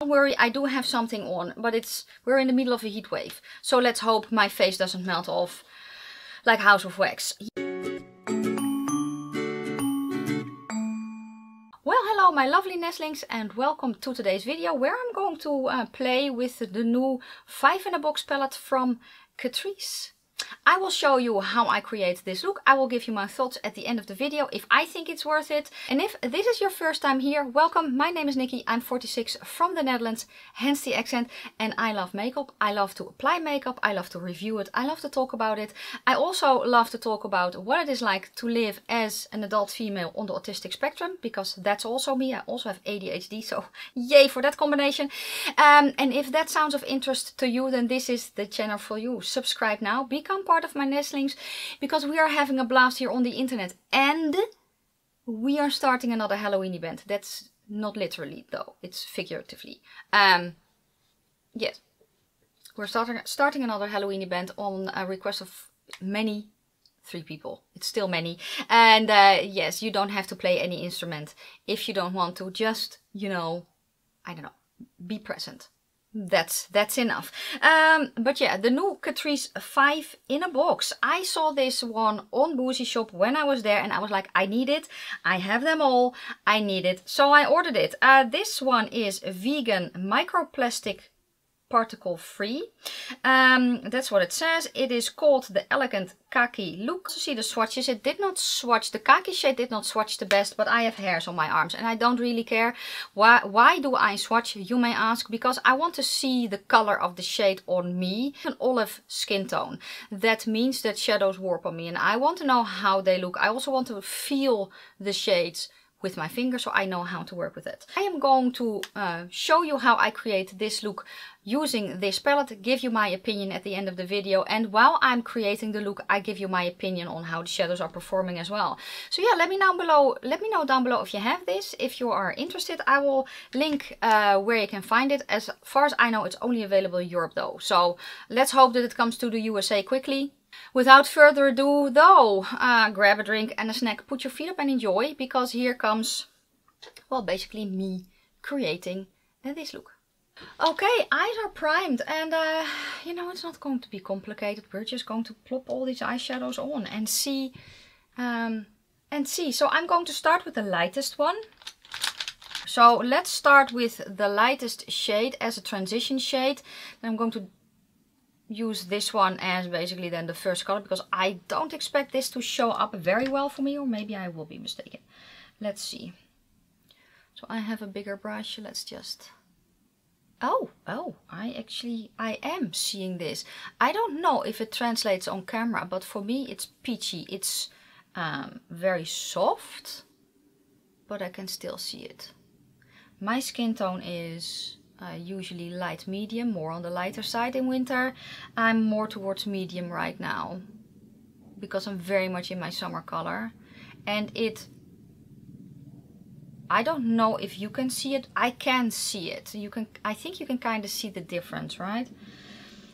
Don't worry, I do have something on, but we're in the middle of a heat wave. So let's hope my face doesn't melt off like House of Wax. Well, hello my lovely nestlings and welcome to today's video where I'm going to play with the new 5 in a box palette from Catrice. I will show you how I create this look. I will give you my thoughts at the end of the video if I think it's worth it. And if this is your first time here, welcome. My name is Nikki. I'm 46 from the Netherlands, hence the accent. And I love makeup. I love to apply makeup. I love to review it. I love to talk about it. I also love to talk about what it is like to live as an adult female on the autistic spectrum, because that's also me. I also have ADHD, so yay for that combination. And if that sounds of interest to you, then this is the channel for you. Subscribe now. Become part of my nestlings, because we are having a blast here on the internet and we are starting another Halloween event. That's not literally though, it's figuratively. Yes, we're starting another Halloween event on a request of 3 people. It's still many. And yes, you don't have to play any instrument if you don't want to. Just, you know, I don't know, be present. That's enough. But yeah, the new Catrice 5 in a box. I saw this one on Boozy Shop when I was there and I was like, I need it. I have them all. I need it. So I ordered it. This one is vegan, microplastic, particle free. That's what it says. It is called the Elegant Khaki look. To see the swatches, it did not swatch, the khaki shade did not swatch the best, but I have hairs on my arms and I don't really care. Why do I swatch, you may ask? Because I want to see the color of the shade on me. An olive skin tone. That means that shadows warp on me and I want to know how they look. I also want to feel the shades with my finger, so I know how to work with it. I am going to show you how I create this look using this palette, give you my opinion at the end of the video, and while I'm creating the look I give you my opinion on how the shadows are performing as well. So yeah, let me know down below if you have this. If you are interested, I will link where you can find it. As far as I know, it's only available in Europe though, so let's hope that it comes to the USA quickly. Without further ado though, grab a drink and a snack, put your feet up and enjoy, because here comes, well, basically me creating this look. Okay, eyes are primed and you know, it's not going to be complicated. We're just going to plop all these eyeshadows on and see. So I'm going to start with the lightest one. So let's start with the lightest shade as a transition shade. Then I'm going to use this one as basically then the first color, because I don't expect this to show up very well for me, or maybe I will be mistaken. Let's see. So I have a bigger brush. Let's just... Oh, I am seeing this. I don't know if it translates on camera, but for me it's peachy. It's very soft, but I can still see it. My skin tone is usually light medium, more on the lighter side in winter. I'm more towards medium right now because I'm very much in my summer color, and I don't know if you can see it. I can see it. I think you can kind of see the difference, right?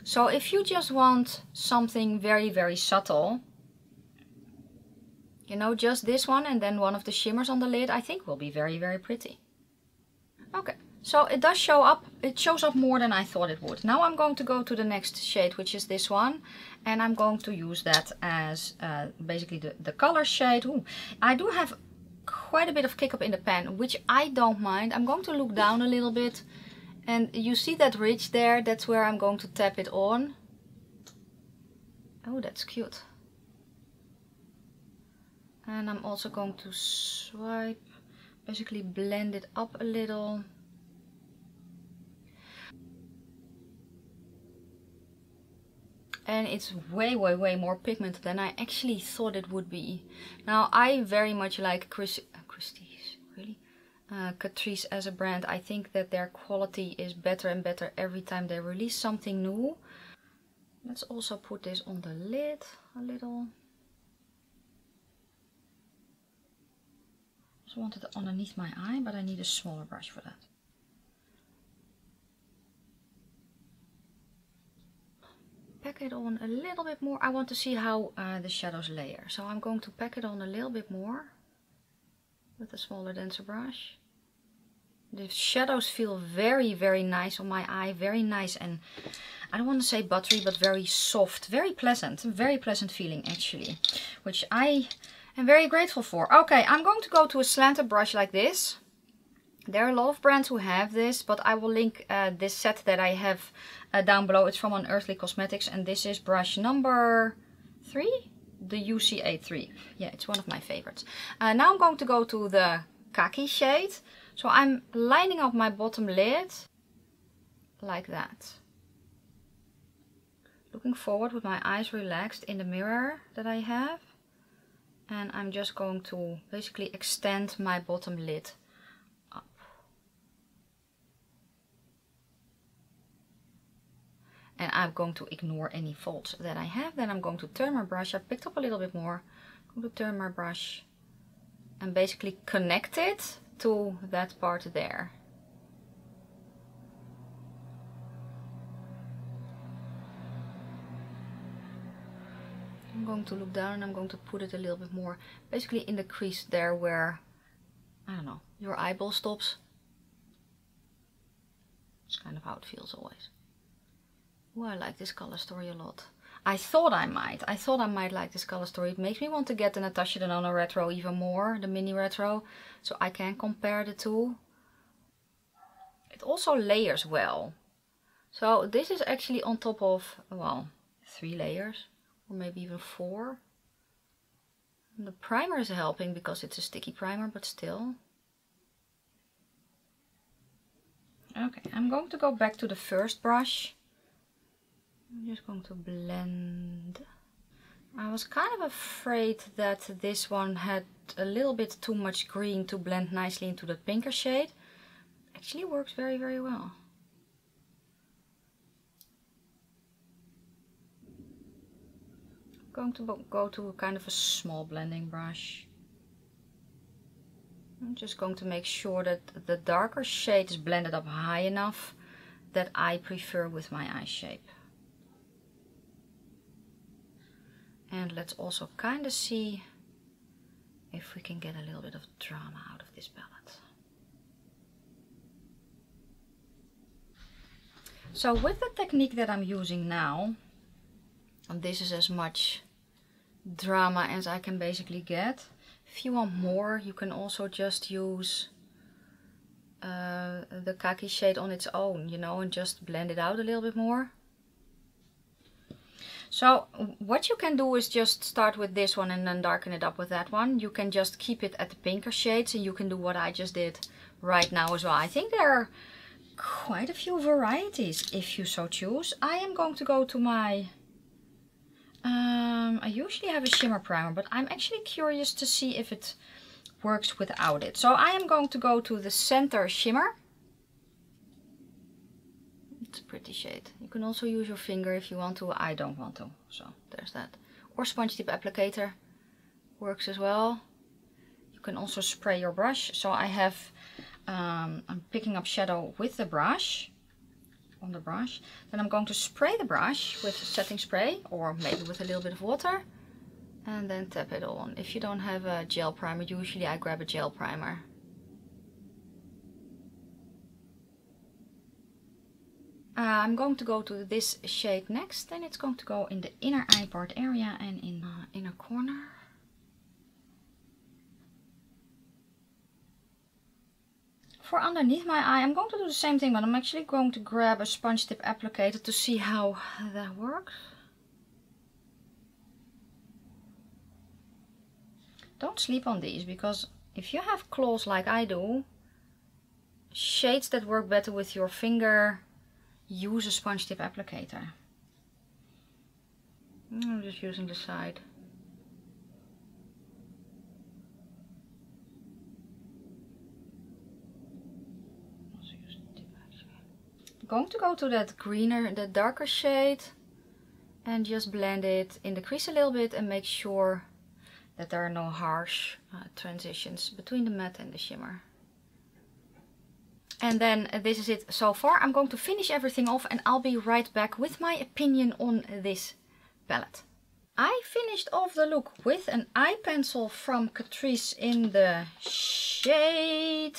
So if you just want something very, very subtle, you know, just this one and then one of the shimmers on the lid, I think will be very, very pretty. Okay. So it does show up, it shows up more than I thought it would. Now I'm going to go to the next shade, which is this one. And I'm going to use that as basically the color shade. Ooh, I do have quite a bit of kick up in the pen, which I don't mind. I'm going to look down a little bit. And you see that ridge there? That's where I'm going to tap it on. Oh, that's cute. And I'm also going to swipe, basically blend it up a little. And it's way, way, way more pigmented than I actually thought it would be. Now, I very much like Catrice as a brand. I think that their quality is better and better every time they release something new. Let's also put this on the lid a little. I also wanted it underneath my eye, but I need a smaller brush for that. Pack it on a little bit more. I want to see how the shadows layer. So I'm going to pack it on a little bit more with a smaller, denser brush. The shadows feel very, very nice on my eye. Very nice, and I don't want to say buttery, but very soft. Very pleasant feeling actually. Which I am very grateful for. Okay, I'm going to go to a slanted brush like this. There are a lot of brands who have this, but I will link this set that I have down below. It's from Unearthly Cosmetics, and this is brush number 3, the UC83. Yeah, it's one of my favorites. Now I'm going to go to the Khaki shade. So I'm lining up my bottom lid like that. Looking forward with my eyes relaxed in the mirror that I have. And I'm just going to basically extend my bottom lid up. And I'm going to ignore any faults that I have. Then I'm going to turn my brush. I picked up a little bit more. I'm going to turn my brush and basically connect it to that part there. I'm going to look down and I'm going to put it a little bit more basically in the crease there where, I don't know, your eyeball stops. It's kind of how it feels always. Oh, I like this color story a lot. I thought I might like this color story. It makes me want to get the Natasha Denona Retro even more, the mini retro, so I can compare the two. It also layers well. So this is actually on top of, well, 3 layers, or maybe even 4. And the primer is helping because it's a sticky primer, but still. Okay, I'm going to go back to the first brush. I'm just going to blend. I was kind of afraid that this one had a little bit too much green to blend nicely into the pinker shade. Actually works very, very well. I'm going to go to kind of a small blending brush. I'm just going to make sure that the darker shade is blended up high enough that I prefer with my eye shape. And let's also kind of see if we can get a little bit of drama out of this palette. So with the technique that I'm using now, and this is as much drama as I can basically get. If you want more, you can also just use the Khaki shade on its own, you know, and just blend it out a little bit more. So what you can do is just start with this one and then darken it up with that one. You can just keep it at the pinker shades, and you can do what I just did right now as well. I think there are quite a few varieties if you so choose. I am going to go to my... I usually have a shimmer primer, but I'm actually curious to see if it works without it. So I am going to go to the center shimmer. It's a pretty shade. You can also use your finger if you want to. I don't want to, so there's that. Or sponge tip applicator works as well. You can also spray your brush. So I have, I'm picking up shadow with the brush, on the brush. Then I'm going to spray the brush with setting spray, or maybe with a little bit of water, and then tap it on. If you don't have a gel primer, usually I grab a gel primer. I'm going to go to this shade next, and it's going to go in the inner eye part area and in the inner corner. For underneath my eye, I'm going to do the same thing, but I'm actually going to grab a sponge tip applicator to see how that works. Don't sleep on these, because if you have claws like I do, shades that work better with your finger, use a sponge tip applicator. I'm just using the side. Also use the tip actually. I'm going to go to that greener, the darker shade, and just blend it in the crease a little bit and make sure that there are no harsh transitions between the matte and the shimmer. And then this is it so far. I'm going to finish everything off and I'll be right back with my opinion on this palette. I finished off the look with an eye pencil from Catrice in the shade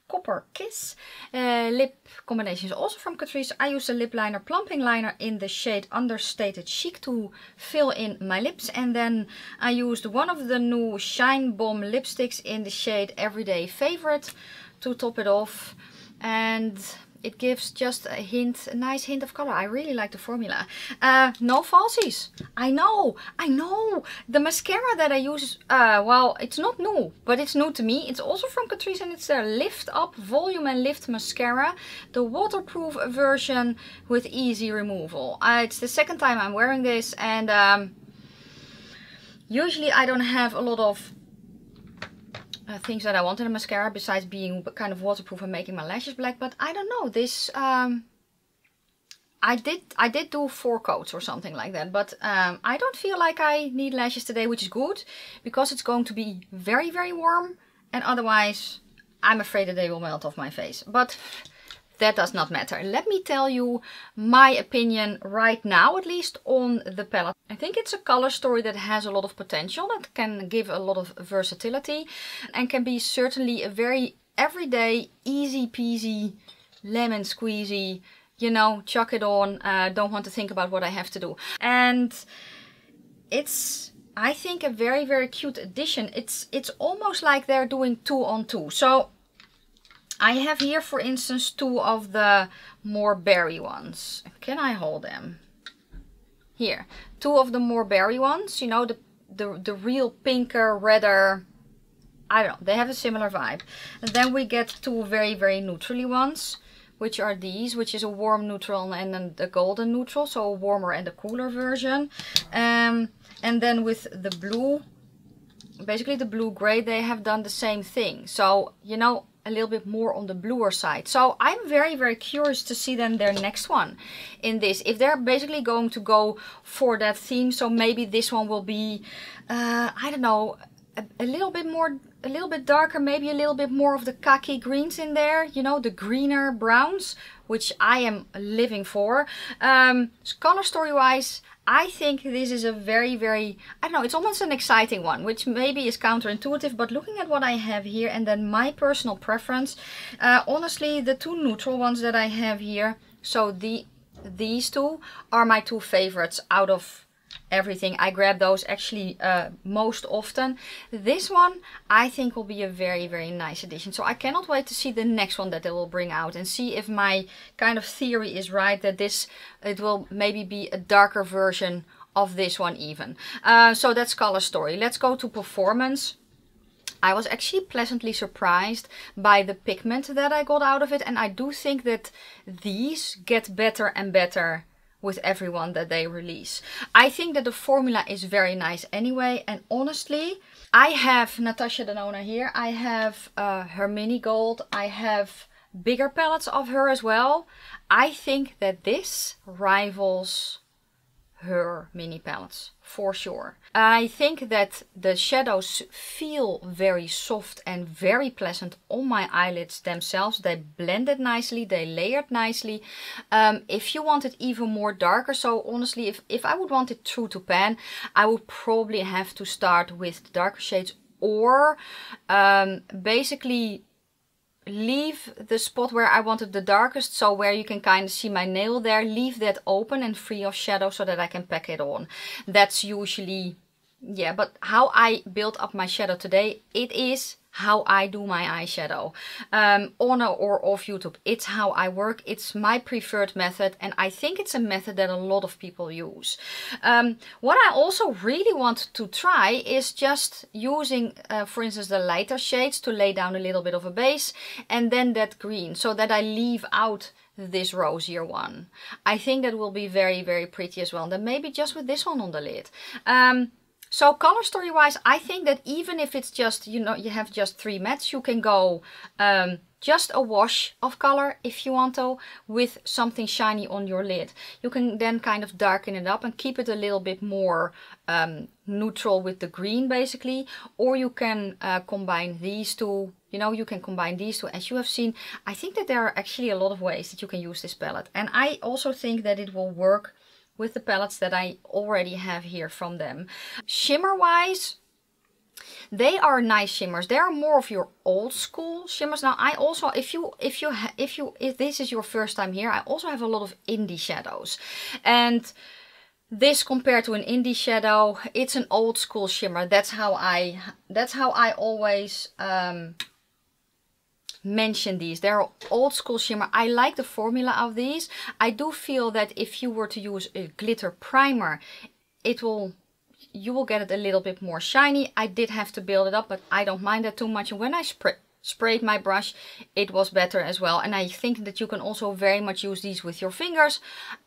Copper Kiss. Lip combination is also from Catrice. I use the lip liner Plumping Liner in the shade Understated Chic to fill in my lips. And then I used one of the new Shine Bomb lipsticks in the shade Everyday Favorite to top it off. And it gives just a nice hint of color. I really like the formula. No falsies. I know. The mascara that I use, well, it's not new, but it's new to me. It's also from Catrice and it's their Lift Up Volume and Lift Mascara. The waterproof version with easy removal. It's the second time I'm wearing this, and usually I don't have a lot of things that I want in a mascara besides being kind of waterproof and making my lashes black, but I don't know, this I did do 4 coats or something like that, but I don't feel like I need lashes today, which is good because it's going to be very, very warm, and otherwise I'm afraid that they will melt off my face. But that does not matter. Let me tell you my opinion right now, at least, on the palette. I think it's a color story that has a lot of potential, that can give a lot of versatility, and can be certainly a very everyday, easy peasy, lemon squeezy, you know, chuck it on, don't want to think about what I have to do. And it's, I think, a very, very cute addition. It's almost like they're doing 2 on 2. So I have here, for instance, 2 of the more berry ones. Can I hold them? Here, 2 of the more berry ones. You know, the real pinker, redder. I don't know. They have a similar vibe. And then we get 2 very, very neutrally ones, which are these, which is a warm neutral and then the golden neutral. So a warmer and a cooler version. And then with the blue, basically the blue gray, they have done the same thing. So, you know, a little bit more on the bluer side. So I'm very, very curious to see then their next one in this. If they're basically going to go for that theme, so maybe this one will be, I don't know, a little bit more, a little bit darker, maybe a little bit more of the khaki greens in there, you know, the greener browns, which I am living for. Color story wise, I think this is a very, very, I don't know, it's almost an exciting one, which maybe is counterintuitive, but looking at what I have here and then my personal preference, honestly, the 2 neutral ones that I have here, so these 2 are my 2 favorites out of everything. I grab those actually most often. This one I think will be a very, very nice addition. So I cannot wait to see the next one that they will bring out and see if my kind of theory is right, that it will maybe be a darker version of this one even. So that's color story. Let's go to performance. I was actually pleasantly surprised by the pigment that I got out of it, and I do think that these get better and better with every one that they release. I think that the formula is very nice anyway, and honestly, I have Natasha Denona here. I have her mini gold. I have bigger palettes of her as well. I think that this rivals her mini palettes for sure. I think that the shadows feel very soft and very pleasant on my eyelids themselves. They blended nicely, they layered nicely. If you want it even more darker, so honestly, if I would want it true to pan, I would probably have to start with the darker shades, or basically leave the spot where I wanted the darkest, so where you can kind of see my nail there, leave that open and free of shadow so that I can pack it on. That's usually, yeah, but how I build up my shadow today, it is how I do my eyeshadow. On or off YouTube, it's how I work. It's my preferred method, and I think it's a method that a lot of people use. What I also really want to try is just using, for instance, the lighter shades to lay down a little bit of a base, and then that green, so that I leave out this rosier one. I think that will be very, very pretty as well. And then maybe just with this one on the lid. So color story wise, I think that even if it's just, you know, you have just 3 mattes, you can go just a wash of color if you want to, with something shiny on your lid. You can then kind of darken it up and keep it a little bit more neutral with the green basically. Or you can combine these 2. You know, you can combine these 2 as you have seen. I think that there are actually a lot of ways that you can use this palette. And I also think that it will work with the palettes that I already have here from them. Shimmer wise, They are nice shimmers. They are more of your old school shimmers. Now I also, if this is your first time here, I also have a lot of indie shadows. And this compared to an indie shadow, it's an old school shimmer. That's how I always mention these. They're old school shimmer. I like the formula of these. I do feel that if you were to use a glitter primer, you will get it a little bit more shiny. I did have to build it up, but I don't mind that too much. And when I sprayed my brush, it was better as well. And I think that you can also very much use these with your fingers.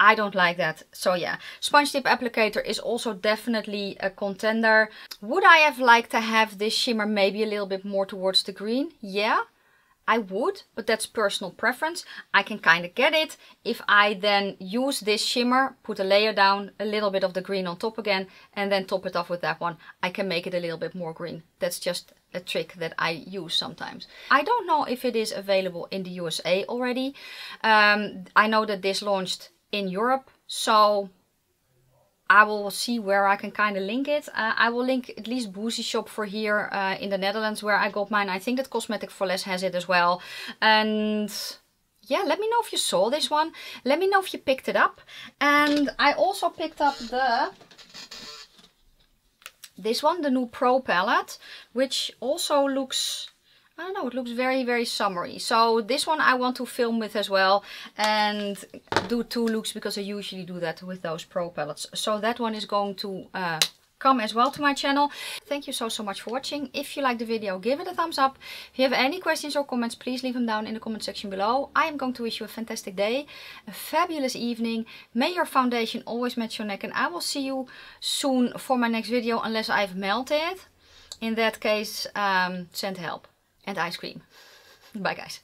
I don't like that. So yeah, sponge tip applicator is also definitely a contender. Would I have liked to have this shimmer maybe a little bit more towards the green? Yeah, I would, but that's personal preference. I can kind of get it if I then use this shimmer, put a layer down, a little bit of the green on top again, and then top it off with that one. I can make it a little bit more green. That's just a trick that I use sometimes. I don't know if it is available in the USA already. I know that this launched in Europe, so I will see where I can kind of link it. I will link at least Boozy Shop for here in the Netherlands where I got mine. I think that Cosmetic for Less has it as well. And yeah, let me know if you saw this one. Let me know if you picked it up. And I also picked up this one, the new Pro palette, which also looks, I don't know, it looks very, very summery. So this one I want to film with as well and do 2 looks because I usually do that with those Pro palettes. So that one is going to come as well to my channel. Thank you so much for watching. If you liked the video, give it a thumbs up. If you have any questions or comments, please leave them down in the comment section below. I am going to wish you a fantastic day, a fabulous evening. May your foundation always match your neck, and I will see you soon for my next video unless I've melted. In that case, send help and ice cream. Bye guys.